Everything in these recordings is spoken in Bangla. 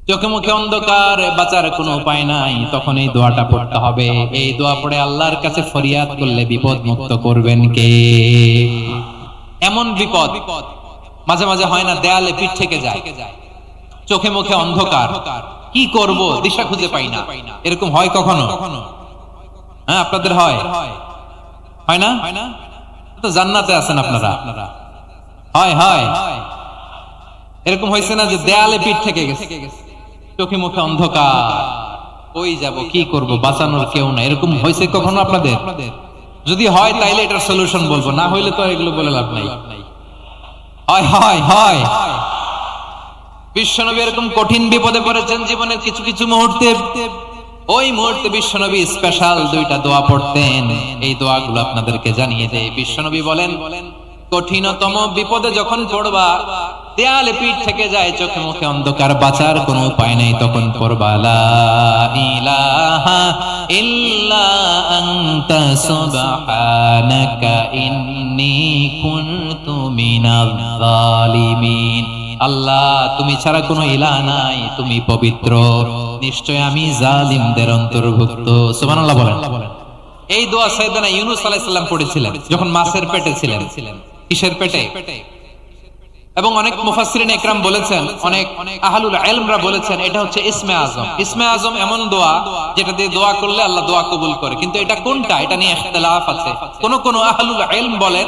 চোখে মুখে অন্ধকার, বাঁচার কোনো উপায় নাই, তখন এই দোয়াটা পড়তে হবে। এই দোয়া পড়ে আল্লাহর কাছে ফরিয়াদ করলে বিপদ মুক্ত করবেন কে? এমন বিপদ মাঝে মাঝে হয় না, দেয়ালে পিঠ থেকে যায়, চোখে মুখে অন্ধকার, কি করব দিশা খুঁজে পাই না, এরকম হয় কখনো? হ্যাঁ, আপনাদের হয়? হয় না? তো জান্নাতে আছেন আপনারা। হয় হয় এরকম হয়েছে না যে দেয়ালে পিঠ থেকে গেছে, চোখে মুখে অন্ধকার, ওই যাব, কি করব, বাঁচানোর কেউ না, এরকম হয়েছে কখনো আপনাদের? যদি হয় তাইলে এটার সলিউশন বলবো, না হইলে তো এগুলো বলে লাভ নাই। হয় হয় হয় বিশ্বনবী এরকম কঠিন বিপদে পড়েছেন জীবনের কিছু কিছু মুহূর্তে। ওই মুহূর্তে বিশ্বনবী স্পেশাল দুইটা দোয়া পড়তেন। এই দোয়াগুলো আপনাদেরকে জানিয়ে দেয়। বিশ্বনবী বলেন, কঠিনতম বিপদে যখন পড়বা, দেয়ালে পিঠ থেকে যায়, চোখে মুখে অন্ধকার, বাঁচার কোনো উপায় নেই, তখন পড়বা লা ইলাহা ইল্লা আনতা সুবহানাকা ইন্নী কুনতু মিনাজ জালিমিন। আল্লাহ, তুমি ছাড়া কোনো ইলাহ নাই, তুমি পবিত্র, নিশ্চয় আমি জালিমদের অন্তর্ভুক্ত। সুবহানাল্লাহ বলেন। এই দোয়া সাইয়েদনা ইউনূস আলাইহিস সালাম পড়েছিলেন যখন মাছের পেটে ছিলেন। কিসের পেটে? এবং অনেক মুফাসসিরিন ইকরাম বলেছেন, অনেক আহলুল ইলমরা বলেছেন, এটা হচ্ছে ইসমে আজম। ইসমে আজম এমন দোয়া যেটা দিয়ে দোয়া করলে আল্লাহ দোয়া কবুল করে, কিন্তু এটা কোনটা, এটা নিয়ে ইখতিলাফ আছে। কোন আহলুল ইলম বলেন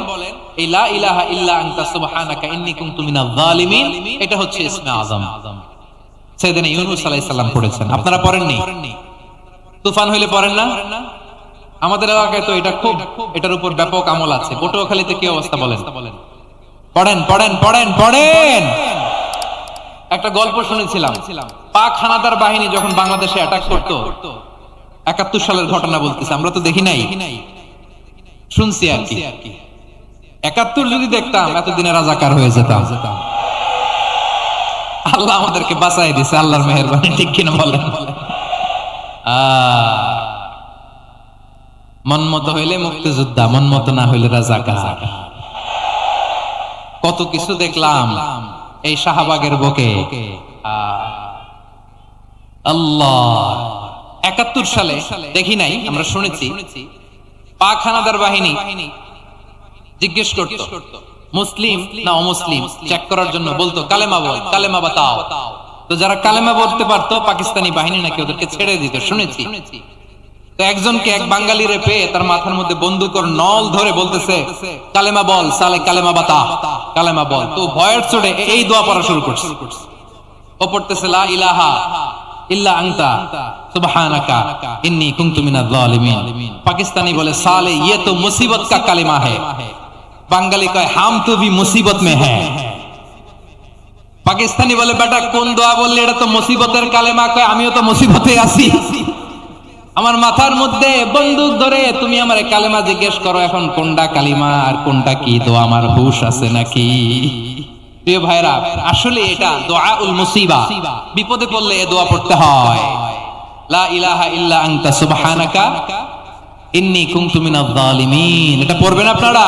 এই লা ইলাহা ইল্লা আনতা সুবহানাকা ইন্নী কুনতু মিনাজ জালিমিন, এটা হচ্ছে ইসমে আজম। সাইয়েদনা ইউনূস আলাইহিস সালাম পড়েছেন, আপনারা পড়েননি? তুফান হইলে পড়েন না? আমাদের এলাকায় তো এটা খুব, এটার উপর ব্যাপক আমল আছে। পটুয়াখালীতে কি অবস্থা বলেন? পড়েন পড়েন পড়েন পড়েন। একটা গল্প শুনেছিলাম, পাক হানাদার বাহিনী যখন বাংলাদেশে অ্যাটাক করতো, ৭১ সালের ঘটনা বলতেছে, আমরা তো দেখি নাই, শুনছি আর কি। ৭১ যদি দেখতাম, এতদিনে রাজাকার হয়ে যেতাম। আল্লাহ আমাদেরকে বাঁচাই দিছে, আল্লাহর মেহেরবানি, ঠিক কিনা বলেন? মন মতো হইলে মুক্তিযোদ্ধা, মন মতো না হইলে রাজাকার। কত কিছু দেখলাম এই শাহবাগের বুকে। আল্লাহ, ৭১ সালে দেখি নাই, আমরা শুনেছি, পাক হানাদার বাহিনী জিজ্ঞেস করত মুসলিম না অমুসলিম চেক করার জন্য, বলতো কালেমা বল, কালেমা বাতাও। তো যারা কালেমা বলতে পারতো, পাকিস্তানি বাহিনী নাকি ওদেরকে ছেড়ে দিত, শুনেছি। তো একজনকে, এক বাঙালিরে পেয়ে তার মাথার মধ্যে বন্দুকের নল ধরে বলতেছে, কালেমা বল সালে, কালেমা বাতা, কালেমা বল। তো ভয়ের চড়ে এই দোয়া পড়া শুরু করছে। ও পড়তেছে লা ইলাহা ইল্লা আনতা সুবহানাকা ইন্নী কুনতু মিনাজ জালিমিন। পাকিস্তানি বলে সালে ये तो मुसीबत का কালিমা है। বাঙালি কয় হাম তো ভি মুসিবত মে হ্যায়। পাকিস্তানি বলে বেটা কোন দোয়া বললে, এটা তো মুসিবতের কালেমা। কয় আমিও তো মুসিবতে আছি, আমার মাথার মধ্যে বন্দুক ধরে তুমি আমারে কালেমা জিজ্ঞেস করো, এখন কোনটা কালিমা আর কোনটা কি দোয়া, আমার হুশ আছে নাকি? প্রিয় ভাইরা, আসলে এটা দুআউল মুসিবা, বিপদে পড়লে এই দোয়া পড়তে হয়। লা ইলাহা ইল্লা আনতা সুবহানাকা ইন্নী কুনতু মিনাজ জালিমিন, এটা পড়বেন আপনারা।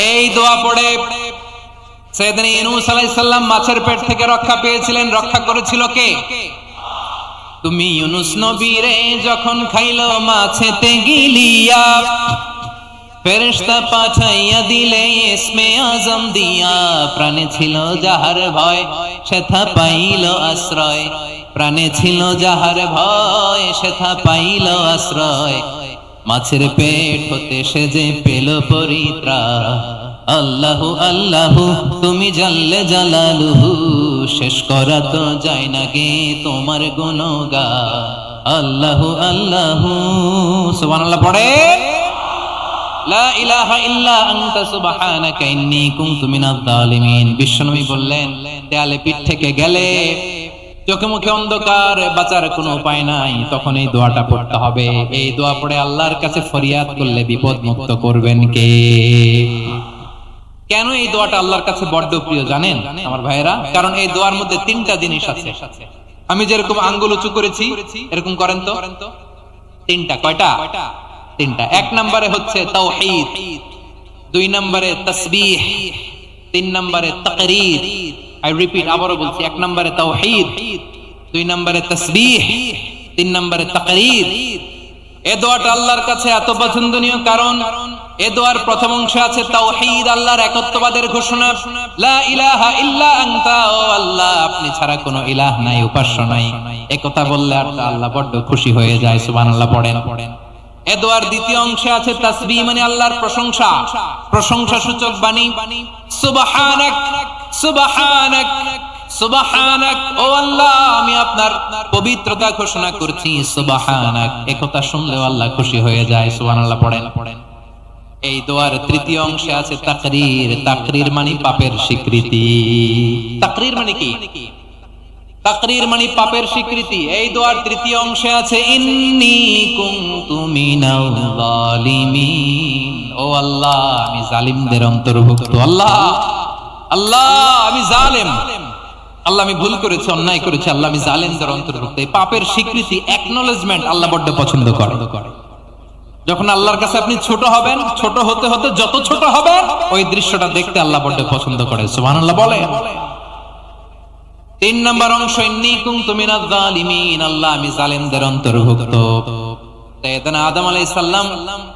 এই দোয়া পড়ে সাইয়েদনা ইউনূস আলাইহিস সালাম মাছের পেট থেকে রক্ষা পেয়েছিলেন। রক্ষা করেছিল কে? তুমি ইউনূস নবীরে যখন খাইলো মাছেতে গিলিয়া, ফেরেশতা পাঠাইয়া দিলে ইসমে আজম দিয়া। প্রাণে ছিল যাহার ভয়, সেথা পাইল আশ্রয়। প্রাণে ছিল যাহার ভয়, সেথা পাইল আশ্রয়। মাছের পেট হতে সে যে পেল পরিত্রাণ। আল্লাহু আল্লাহু তুমি জাল্লে জালালুহু, শেষ করা তো যায় না গে তোমার গুণগান। আল্লাহু আল্লাহু, সুবহানাল্লাহ পড়ে। লা ইলাহা ইল্লা আনতা সুবহানাকা ইন্নী কুনতু মিনাজ জালিমিন। বিশ্বনবী বললেন, দেয়ালে পিঠ থেকে গেলে, চোখে মুখে অন্ধকার, বাঁচার কোনো উপায় নাই, তখন এই দোয়াটা পড়তে হবে। এই দোয়া পড়ে আল্লাহর কাছে ফরিয়াদ করলে বিপদ মুক্ত করবেন কে? কেন এই দোয়াটা আল্লাহর কাছে বড্ড প্রিয় জানেন আমার ভাইয়েরা? কারণ এই দোয়ার মধ্যে 3টা জিনিস আছে। আমি যেরকম আঙ্গুল উঁচু করেছি, এরকম করেন তো। 3টা। কয়টা? 3টা। 1 নম্বরে হচ্ছে তাওহীদ, 2 নম্বরে তাসবিহ, 3 নম্বরে তাকরীর। আই রিপিট, আবারো বলছি, 1 নম্বরে তাওহীদ, 2 নম্বরে তাসবিহ, 3 নম্বরে তাকরীর। এই দোয়াটা আল্লাহর কাছে এত পছন্দনীয় কারণ এই দোয়ার প্রথম অংশে আছে তাওহীদ, আল্লাহর একত্ববাদের ঘোষণা। লা ইলাহা ইল্লা আনতা, ও আল্লাহ আপনি ছাড়া কোনো ইলাহ নাই, উপাস্য নাই। এই কথা বললে আল্লাহ বড় খুশি হয়ে যায়। সুবহানাল্লাহ পড়েন। এই দোয়ার দ্বিতীয় অংশে আছে তাসবিহ, মানে আল্লাহর প্রশংসা, প্রশংসা সূচক বাণী। সুবহানাক, সুবহানাক, সুবহানাক, ও আল্লাহ আমি আপনার পবিত্রতা ঘোষণা করছি। সুবহানাক, এই কথা শুনলেও আল্লাহ খুশি হয়ে যায়। সুবহানাল্লাহ পড়েন। এই দোয়ার তৃতীয় অংশে আছে তাকরীর, তাকরীর মানে পাপের স্বীকৃতি। তাকরীর মানে কি? তাকরীর মানে পাপের স্বীকৃতি। এই দোয়ার তৃতীয় অংশে আছে ইন্নী কুনতু মিনাল যালিমিন, ও আল্লাহ আমি জালিমদের অন্তর্ভুক্ত। আল্লাহ, আল্লাহ আমি জালেম, আল্লাহ আমি ভুল করেছি, অন্যায় করেছি, আল্লাহ আমি জালেমদের অন্তর্ভুক্ত। এই পাপের স্বীকৃতি, অ্যাকনলেজমেন্ট আল্লাহ বড় পছন্দ করে। যখন আল্লাহর কাছে আপনি ছোট হবেন, ছোট হতে হতে যত ছোট হবেন ওই দৃশ্যটা দেখতে আল্লাহ বড় পছন্দ করে। সুবহানাল্লাহ বলে। 3 নম্বর অংশ ইন্নী কুনতু মিনাজ জালিমিন, আল্লাহ আমি জালেমদের অন্তর্ভুক্ত। সাইয়েদনা আদম আলাইহিস সালাম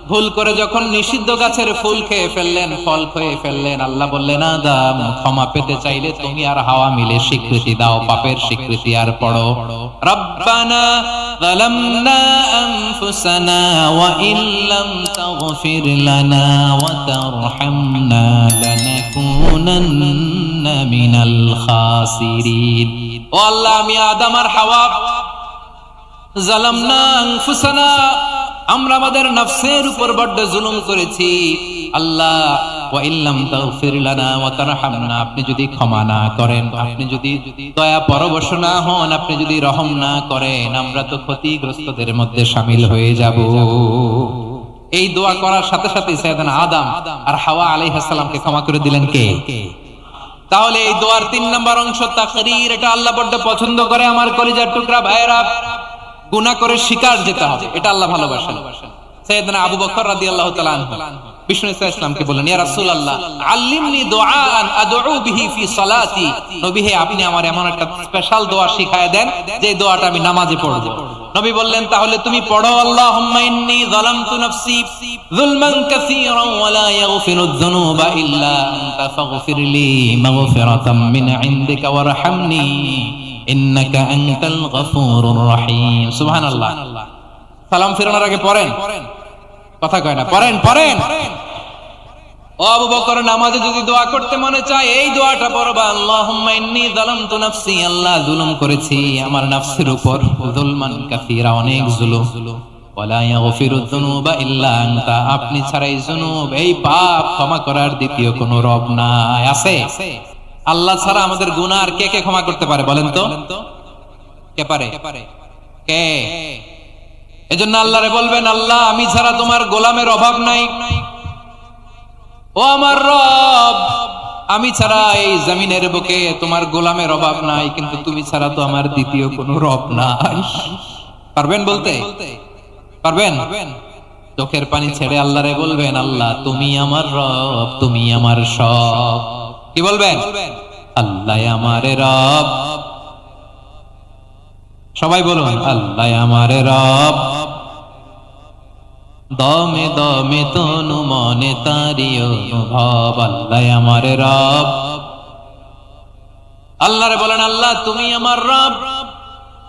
ভুল করে যখন নিষিদ্ধ গাছের ফুল খেয়ে ফেললেন, ফল খেয়ে ফেললেন, আল্লাহ বললেন আদম ক্ষমা পেতে চাইলে তুমি আর হাওয়া মিলে স্বীকৃতি দাও, পাপের স্বীকৃতি। আর পড়ো রব্বানা যালামনা আনফুসানা ওয়া ইল্লাম তাগফির লানা ওয়া তারহামনা লানাকুনান্না মিনাল খাসিরিন। ও আল্লাহ আমি আদম আর হাওয়া জালামনা আনফুসানা, আমরা আমাদের নফসের উপর বড় জুলুম করেছি। আল্লাহ ওয়া ইল্লাম তাগফির লানা ওয়া তারহামনা, আপনি যদি ক্ষমা না করেন, আপনি যদি দয়া পরবশ না হন, আপনি যদি রহম না করেন, আমরা তো ক্ষতিগ্রস্তদের মধ্যে শামিল হয়ে যাব। এই দোয়া করার সাথে সাথে সাইয়েদনা আদম আর হাওয়া আলাইহিস সালামকে ক্ষমা করে দিলেন কে? তাহলে এই দোয়ার 3 নম্বর অংশ তাকরীর, এটা আল্লাহ বড় পছন্দ করে। আমার কলিজার টুকরা ভাইয়েরা, গুনাহ করে শিকার যেতে হবে, এটা আল্লাহ ভালোবাসেন। সাইয়েদনা আবু বকর রাদিয়াল্লাহু তাআলা আনহু বিষ্ণু ইসলামকে বললেন, ইয়া রাসূলুল্লাহ আল্লিমনি দুআআন আদউ বিহি ফি সালাতি, নবী হে আপনি আমার এমন একটা স্পেশাল দোয়া শিখায় দেন যে দোয়াটা আমি নামাজে পড়ব। নবী বললেন তাহলে তুমি পড়ো আল্লাহুম্মা ইন্নী যালামতু নাফসি যুলমান কাসীরান ওয়া লা ইয়াগফিরুয যুনুবা ইল্লা আনতা ফাগফিরলি মাগফিরাতাম মিন ইনদিকা ওয়ারহামনি ইন্নাকা আনতাল গফুরুর রহিম। সুবহানাল্লাহ। সালাম ফিরানোর আগে পড়েন, কথা কয় না, পড়েন পড়েন। ও আবু বকর, নামাজে যদি দোয়া করতে মনে চায় এই দোয়াটা পড়বা, আল্লাহুম্মা ইন্নী যালামতু নাফসি, আল্লাহ জুলুম করেছি আমার নফসের উপর, যুলমান কাসীরা, অনেক জুলুম, ওয়া লা ইয়াগফিরুয যুনুবা ইল্লা আনতা, আপনি ছাড়া এই জুনুব, এই পাপ ক্ষমা করার দ্বিতীয় কোনো রব নাই। আছে? আল্লাহ ছাড়া আমাদের গুনাহ আর কে কে ক্ষমা করতে পারে বলেন তো? কে পারে? কে? এজন্য আল্লাহরে বলবেন, আল্লাহ আমি ছাড়া তোমার গোলামের অভাব নাই, ও আমার রব আমি ছাড়া এই জমিনের বুকে তোমার গোলামের অভাব নাই, কিন্তু তুমি ছাড়া তো আমার দ্বিতীয় কোনো রব নাই। পারবেন বলতে? পারবেন? চোখের পানি ছেড়ে আল্লাহরে বলবেন, আল্লাহ তুমি আমার রব, তুমি আমার সব। কি বলবেন? আল্লাহ আমার রব। সবাই বলুন, আল্লাহ আমার রব, দমে দমে তনু মনে তারি অনুভব, আল্লাহ আমার রব। আল্লাহরে বলেন, আল্লাহ তুমি আমার রব,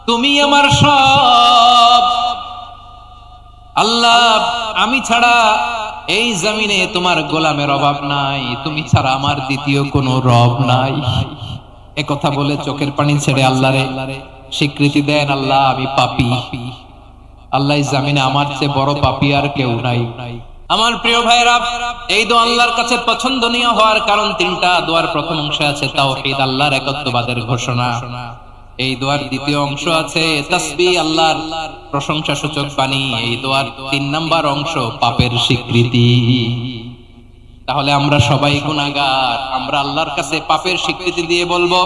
তুমি আমার সব। আল্লাহ আমি ছাড়া এই জমিনে তোমার গোলামের অভাব নাই, তুমি ছাড়া আমার দ্বিতীয় কোনো রব নাই। একথা বলে চোখের পানি ছেড়ে আল্লাহরে স্বীকৃতি দেন, আল্লাহ আমি পাপী, আল্লাহ জামিনে আমার চেয়ে বড় পাপী আর কেউ নাই। আমার প্রিয় ভাইরা, এই দোয়া আল্লাহর কাছে পছন্দনীয় হওয়ার কারণ 3টা। দোয়ার প্রথম অংশে আছে তাওহীদ, আল্লাহর একত্ববাদের ঘোষণা। এই দোয়ার দ্বিতীয় অংশ আছে তাসবিহ, আল্লাহর প্রশংসা সূচক বাণী। এই দোয়ার 3 নম্বর অংশ পাপের স্বীকৃতি। তাহলে আমরা সবাই গুনাহগার, আমরা আল্লাহর কাছে পাপের স্বীকৃতি দিয়ে বলবো,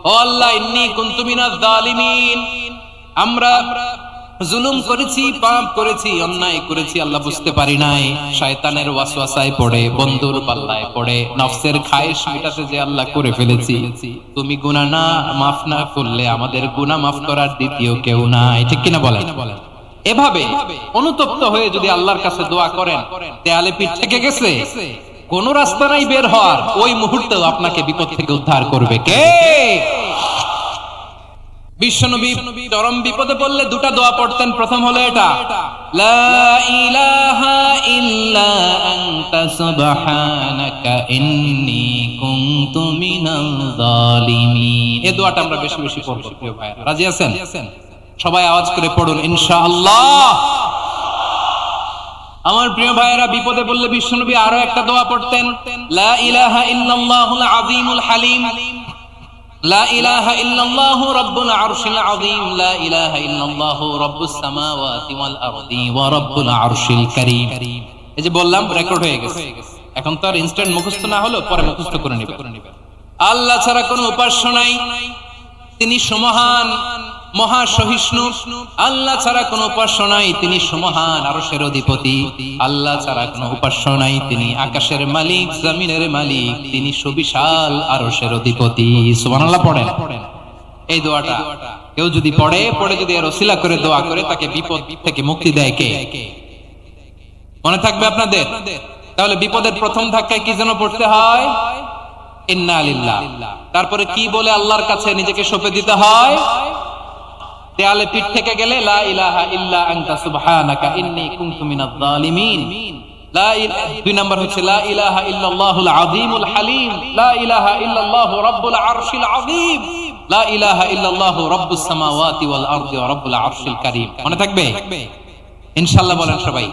ও আল্লাহ ইন্নী কুনতু মিনাজ জালিমিন, আমরা জুলুম করেছি, পাপ করেছি, অন্যায় করেছি, আল্লাহ বুঝতে পারি নাই, শয়তানের ওয়াসওয়াসায় পড়ে, বন্ধুর পাল্লায় পড়ে, নফসের খায়েশ মেটাতে যে আল্লাহ করে ফেলেছি। তুমি গুনাহ না মাফ না করলে আমাদের গুনাহ মাফ করার দ্বিতীয় কেউ নাই, ঠিক কিনা বলেন? এভাবে অনুতপ্ত হয়ে যদি আল্লাহর কাছে দোয়া করেন, দেয়ালে পিঠ থেকে গেছে, কোন রাস্তা নাই বের হওয়ার, ওই মুহূর্তেও আপনাকে বিপদ থেকে উদ্ধার করবে কে? বিশ্বনবী চরম বিপদে পড়লে দুটা দোয়া পড়তেন। প্রথম হলো এটা, লা ইলাহা ইল্লা আনতা সুবহানাকা ইন্নী কুনতু মিনাল জালিমিন। এই দোয়াটা আমরা বেশি বেশি পড়ব প্রিয় ভাইরা, রাজি আছেন? সবাই আওয়াজ করে পড়ুন ইনশাআল্লাহ। আমার প্রিয় ভাইরা, বিপদে পড়লে বিশ্বনবী আরো একটা দোয়া পড়তেন, লা ইলাহা ইল্লাল্লাহুল আযীমুল হালিম, লা ইলাহা ইল্লাল্লাহু রাব্বুল আরশিল আযীম, লা ইলাহা ইল্লাল্লাহু রাব্বুস সামাওয়াতি ওয়াল আরদি ওয়া রাব্বুল আরশিল কারীম। এই যে বললাম, রেকর্ড হয়ে গেছে, এখন তো আর ইনস্ট্যান্ট মুখস্থ না হলো, পরে মুখস্থ করে নেবেন। আল্লাহ ছাড়া কোনো উপাস্য নাই, তিনি সমহান মহা সহিষ্ণু। আল্লাহ ছাড়া কোনো উপাস্য নাই, তিনি সমহান আরশের অধিপতি। আল্লাহ ছাড়া কোনো উপাস্য নাই, তিনি আকাশের মালিক, জমিনের মালিক, তিনি সুবিশাল আরশের অধিপতি। সুবহানাল্লাহ পড়েন। এই দোয়াটা কেউ যদি পড়ে যদি এর ওসিলা করে দোয়া করে, তাকে বিপদ থেকে মুক্তি দেয় কে? মনে থাকবে আপনাদের? তাহলে বিপদের প্রথম ধাক্কায় কি যেন পড়তে হয়? ইন্না লিল্লাহ। তারপরে কি বলে আল্লাহর কাছে নিজেকে সঁপে দিতে হয়? দেয়ালে পিঠ থেকে গেলে লা ইলাহা ইল্লা আনতা সুবহানাকা ইন্নী কুনতু মিনাজ জালিমিন। দুই নাম্বার হচ্ছে লা ইলাহা ইল্লাল্লাহুল আযীমুল হালিম, লা ইলাহা ইল্লাল্লাহু রাব্বুল আরশিল আযীম, লা ইলাহা ইল্লাল্লাহু রাব্বুস সামাওয়াতি ওয়াল আরদি ওয়া রাব্বুল আরশিল কারীম। মনে থাকবে ইনশাআল্লাহ? বলেন সবাই।